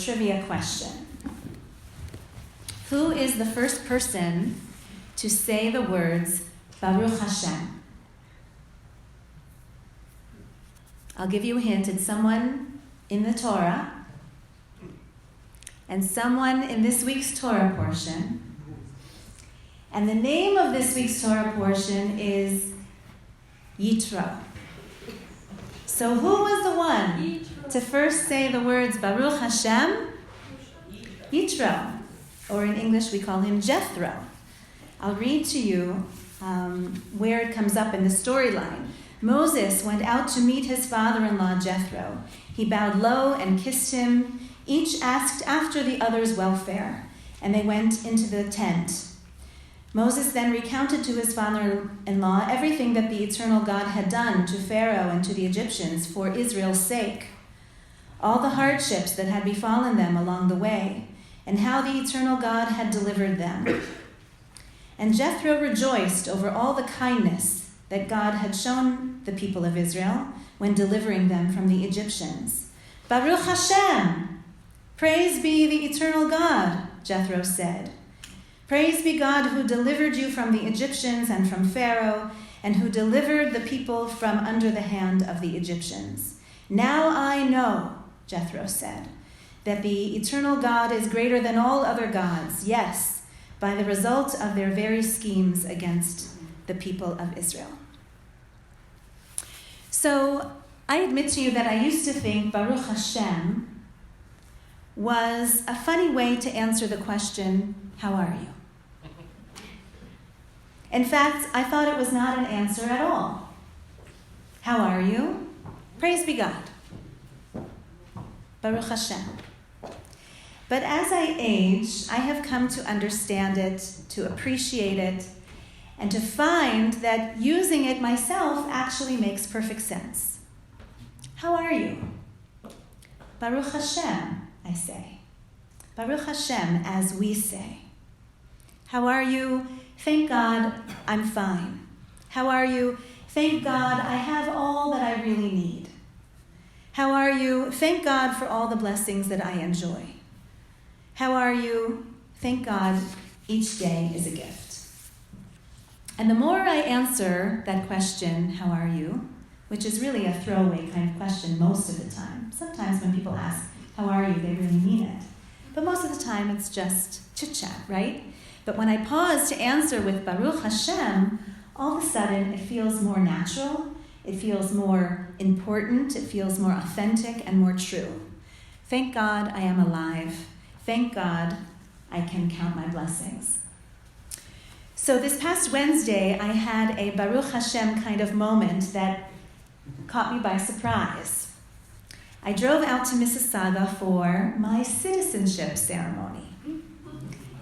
trivia question. Who is the first person to say the words Baruch Hashem? I'll give you a hint. It's someone in the Torah and someone in this week's Torah portion. And the name of this week's Torah portion is Yitro. So who was the one to first say the words Baruch Hashem? Yitro. Or in English we call him Jethro. I'll read to you where it comes up in the storyline. Moses went out to meet his father-in-law Jethro. He bowed low and kissed him. Each asked after the other's welfare, and they went into the tent. Moses then recounted to his father-in-law everything that the eternal God had done to Pharaoh and to the Egyptians for Israel's sake, all the hardships that had befallen them along the way, and how the eternal God had delivered them. And Jethro rejoiced over all the kindness that God had shown the people of Israel when delivering them from the Egyptians. Baruch Hashem! Praise be the eternal God, Jethro said. Praise be God who delivered you from the Egyptians and from Pharaoh, and who delivered the people from under the hand of the Egyptians. Now I know, Jethro said, that the eternal God is greater than all other gods, yes, by the result of their very schemes against the people of Israel. So I admit to you that I used to think Baruch Hashem was a funny way to answer the question, how are you? In fact, I thought it was not an answer at all. How are you? Praise be God. Baruch Hashem. But as I age, I have come to understand it, to appreciate it, and to find that using it myself actually makes perfect sense. How are you? Baruch Hashem, I say. Baruch Hashem, as we say. How are you? Thank God, I'm fine. How are you? Thank God, I have all that I really need. How are you? Thank God for all the blessings that I enjoy. How are you? Thank God, each day is a gift. And the more I answer that question, how are you, which is really a throwaway kind of question most of the time. Sometimes when people ask, how are you, they really mean it. But most of the time it's just chit-chat, right? But when I pause to answer with Baruch Hashem, all of a sudden it feels more natural, it feels more important, it feels more authentic and more true. Thank God I am alive. Thank God I can count my blessings. So this past Wednesday, I had a Baruch Hashem kind of moment that caught me by surprise. I drove out to Mississauga for my citizenship ceremony.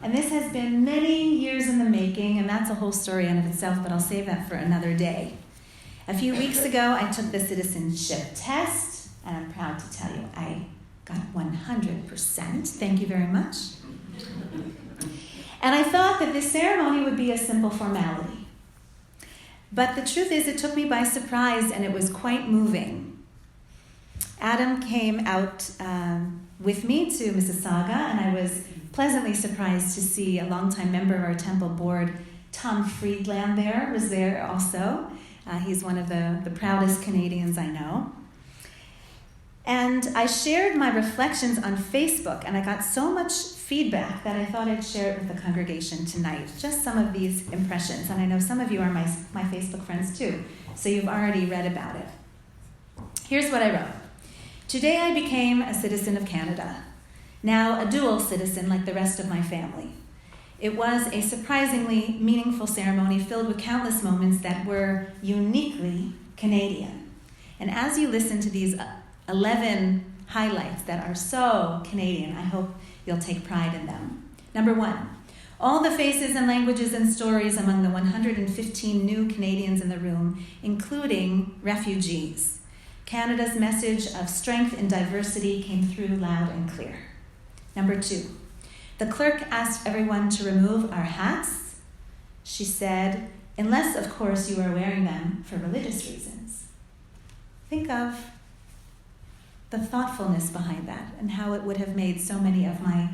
And this has been many years in the making, and that's a whole story in of itself, but I'll save that for another day. A few weeks ago, I took the citizenship test, and I'm proud to tell you I got 100%. Thank you very much. And I thought that this ceremony would be a simple formality. But the truth is, it took me by surprise, and it was quite moving. Adam came out with me to Mississauga, and I was pleasantly surprised to see a longtime member of our temple board, Tom Friedland was there also. He's one of the proudest Canadians I know. And I shared my reflections on Facebook, and I got so much feedback that I thought I'd share it with the congregation tonight, just some of these impressions. And I know some of you are my Facebook friends too, so you've already read about it. Here's what I wrote. Today I became a citizen of Canada, now a dual citizen like the rest of my family. It was a surprisingly meaningful ceremony filled with countless moments that were uniquely Canadian. And as you listen to these 11 highlights that are so Canadian, I hope you'll take pride in them. Number 1, all the faces and languages and stories among the 115 new Canadians in the room, including refugees. Canada's message of strength and diversity came through loud and clear. Number 2, the clerk asked everyone to remove our hats. She said, unless, of course, you are wearing them for religious reasons. Think of the thoughtfulness behind that and how it would have made so many of my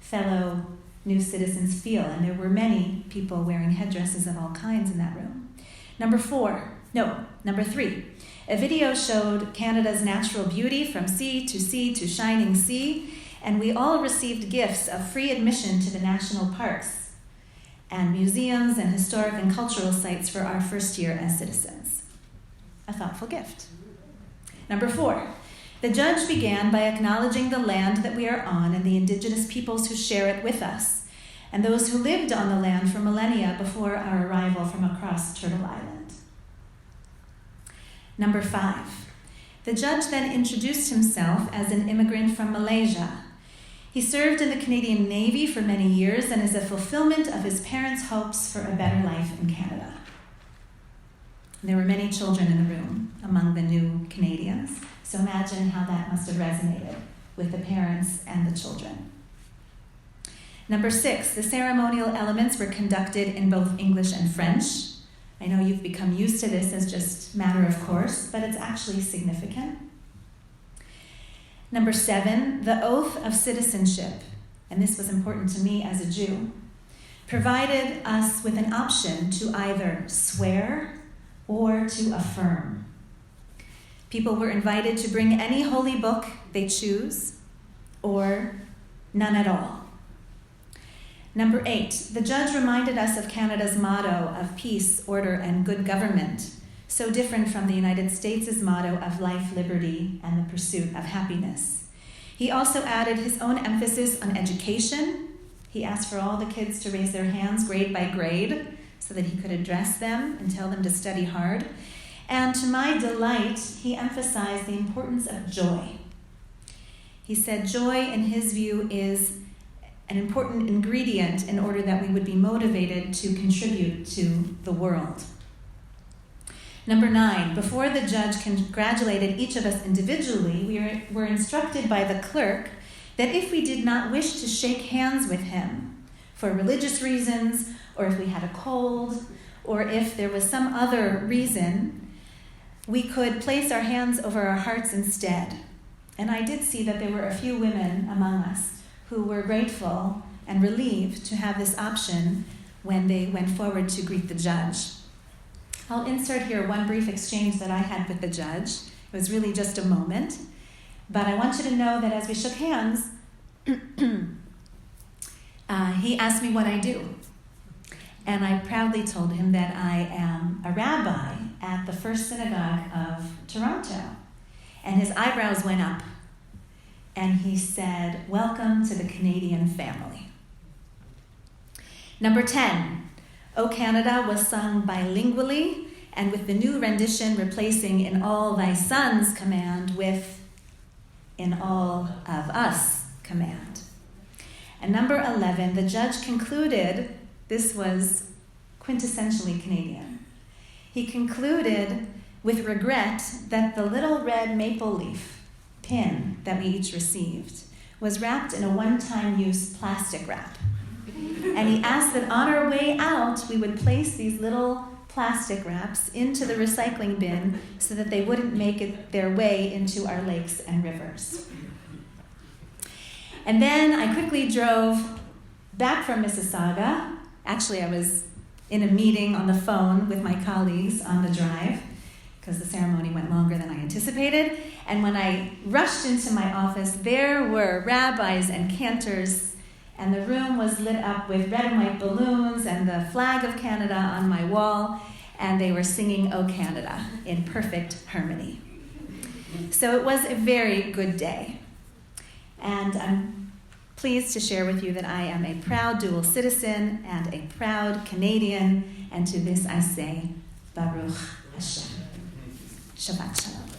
fellow new citizens feel. And there were many people wearing headdresses of all kinds in that room. Number 3. A video showed Canada's natural beauty from sea to shining sea, and we all received gifts of free admission to the national parks and museums and historic and cultural sites for our first year as citizens. A thoughtful gift. Number 4, the judge began by acknowledging the land that we are on and the indigenous peoples who share it with us, and those who lived on the land for millennia before our arrival from across Turtle Island. Number 5, the judge then introduced himself as an immigrant from Malaysia. He served in the Canadian Navy for many years and is a fulfillment of his parents' hopes for a better life in Canada. There were many children in the room among the new Canadians, so imagine how that must have resonated with the parents and the children. Number 6, the ceremonial elements were conducted in both English and French. I know you've become used to this as just matter of course, but it's actually significant. Number 7, the oath of citizenship, and this was important to me as a Jew, provided us with an option to either swear or to affirm. People were invited to bring any holy book they choose, or none at all. Number 8, the judge reminded us of Canada's motto of peace, order, and good government, so different from the United States' motto of life, liberty, and the pursuit of happiness. He also added his own emphasis on education. He asked for all the kids to raise their hands grade by grade so that he could address them and tell them to study hard. And to my delight, he emphasized the importance of joy. He said joy, in his view, is an important ingredient in order that we would be motivated to contribute to the world. Number 9, before the judge congratulated each of us individually, we were instructed by the clerk that if we did not wish to shake hands with him for religious reasons, or if we had a cold, or if there was some other reason, we could place our hands over our hearts instead. And I did see that there were a few women among us who were grateful and relieved to have this option when they went forward to greet the judge. I'll insert here one brief exchange that I had with the judge. It was really just a moment, but I want you to know that as we shook hands, he asked me what I do. And I proudly told him that I am a rabbi at the First Synagogue of Toronto. And his eyebrows went up. And he said, "Welcome to the Canadian family." Number 10, O Canada was sung bilingually, and with the new rendition replacing "In all thy sons" command with "In all of us" command. And number 11, the judge concluded, this was quintessentially Canadian. He concluded with regret that the little red maple leaf pin that we each received was wrapped in a one-time use plastic wrap. And he asked that on our way out, we would place these little plastic wraps into the recycling bin so that they wouldn't make their way into our lakes and rivers. And then I quickly drove back from Mississauga. Actually, I was in a meeting on the phone with my colleagues on the drive because the ceremony went longer than I anticipated. And when I rushed into my office, there were rabbis and cantors, and the room was lit up with red and white balloons and the flag of Canada on my wall, and they were singing "O Canada" in perfect harmony. So it was a very good day. And I'm pleased to share with you that I am a proud dual citizen and a proud Canadian, and to this I say, Baruch Hashem. Shabbat Shalom.